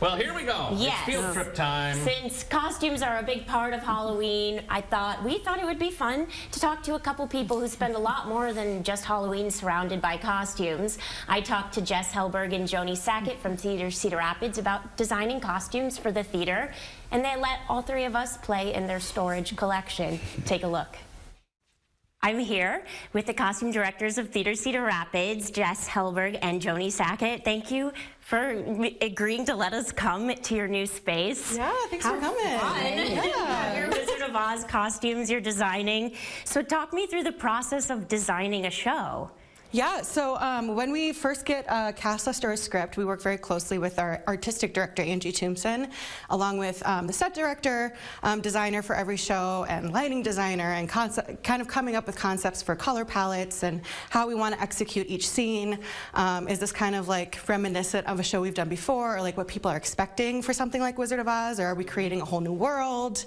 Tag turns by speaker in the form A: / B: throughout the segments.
A: Well, here we go.
B: Yes.
A: It's field trip time.
B: Since costumes are a big part of Halloween, we thought it would be fun to talk to a couple people who spend a lot more than just Halloween surrounded by costumes. I talked to Jess Helberg and Joni Sackett from Theater Cedar Rapids about designing costumes for the theater, and they let all three of us play in their storage collection. Take a look. I'm here with the costume directors of Theater Cedar Rapids, Jess Helberg and Joni Sackett. Thank you for agreeing to let us come to your new space.
C: Yeah, thanks for coming.
B: Yeah. Your Wizard of Oz costumes you're designing. So talk me through the process of designing a show.
C: Yeah, so when we first get a cast list or a script, we work very closely with our artistic director, Angie Tombson, along with the set director, designer for every show, and lighting designer, and kind of coming up with concepts for color palettes and how we want to execute each scene. Is this kind of like reminiscent of a show we've done before, or like what people are expecting for something like Wizard of Oz, or are we creating a whole new world?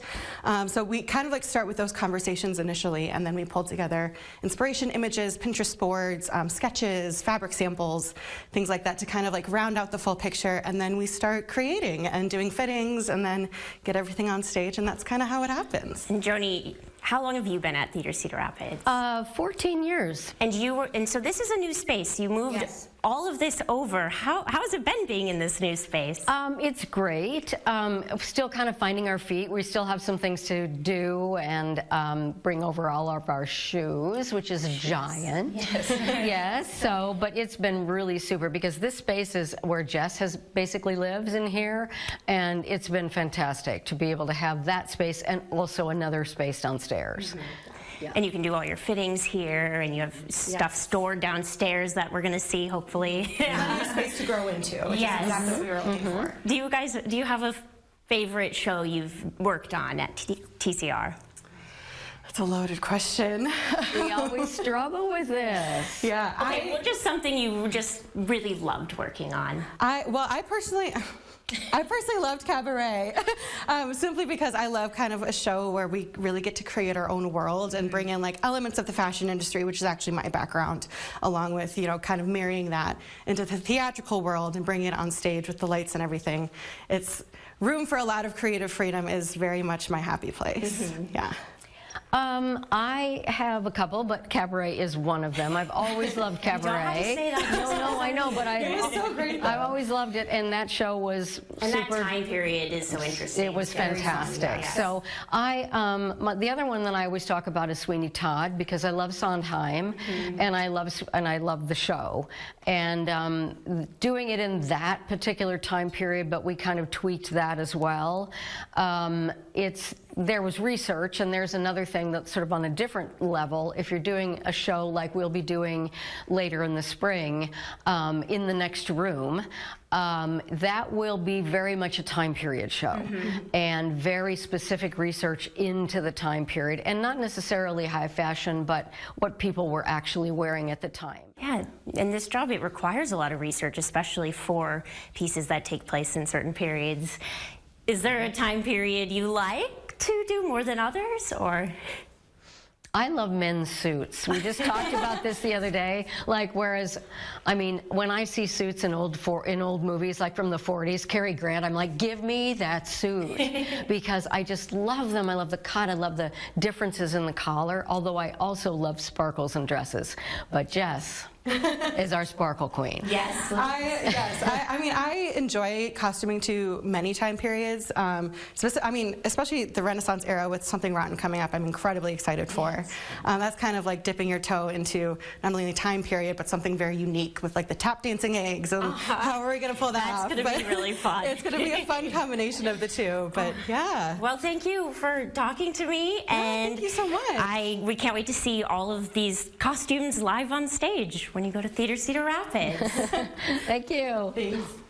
C: So we kind of like start with those conversations initially, and then we pull together inspiration images, Pinterest boards, sketches, fabric samples, things like that to kind of like round out the full picture, and then we start creating and doing fittings and then get everything on stage, and that's kind of how it happens.
B: And Joni, how long have you been at Theater Cedar Rapids?
D: 14 years.
B: And so this is a new space. You moved all of this over. How has it been being in this new space?
D: It's great. Still kind of finding our feet. We still have some things to do and bring over all of our shoes, which is giant. Yes. Yes. So, but it's been really super because this space is where Jess basically lives in here, and it's been fantastic to be able to have that space and also another space downstairs. Mm-hmm.
B: Yeah. And you can do all your fittings here, and you have stuff stored downstairs that we're going to see, hopefully.
C: Yeah, space to grow into, which is exactly what we were looking for.
B: Do you have a favorite show you've worked on at TCR?
C: That's a loaded question.
D: We always struggle with this.
C: Yeah.
B: Okay, well, just something you just really loved working on.
C: I personally loved Cabaret, simply because I love kind of a show where we really get to create our own world and bring in like elements of the fashion industry, which is actually my background, along with, you know, kind of marrying that into the theatrical world and bringing it on stage with the lights and everything. It's room for a lot of creative freedom is very much my happy place. Mm-hmm. Yeah.
D: I have a couple, but Cabaret is one of them. I've always loved Cabaret.
B: You don't have to say that.
D: No, I know, but
C: it was so great,
D: I've always loved it, and that show was
B: and
D: super.
B: That time period is so interesting.
D: It was fantastic.
B: Yes.
D: So the other one that I always talk about is Sweeney Todd, because I love Sondheim, and I love the show, and doing it in that particular time period, but we kind of tweaked that as well. There was research, and there's another thing that's sort of on a different level. If you're doing a show like we'll be doing later in the spring, in the next room, that will be very much a time period show, and very specific research into the time period, and not necessarily high fashion, but what people were actually wearing at the time.
B: Yeah, and this job, it requires a lot of research, especially for pieces that take place in certain periods. Is there a time period you like to do more than others, or?
D: I love men's suits. We just talked about this the other day. Like, whereas, I mean, when I see suits in old movies, like from the 40s, Cary Grant, I'm like, give me that suit, because I just love them. I love the cut. I love the differences in the collar. Although I also love sparkles and dresses. But Jess is our sparkle queen.
B: Yes.
C: I mean, I enjoy costuming to many time periods. Especially the Renaissance era with Something Rotten coming up, I'm incredibly excited for. Yes. That's kind of like dipping your toe into not only the time period, but something very unique with like the tap dancing eggs, and how are we going to pull that off?
B: That's going to be really fun.
C: It's going to be a fun combination of the two, but yeah.
B: Well, thank you for talking to me. And
C: thank you so much.
B: We can't wait to see all of these costumes live on stage when you go to Theater Cedar Rapids.
D: Thank you.
C: Thanks.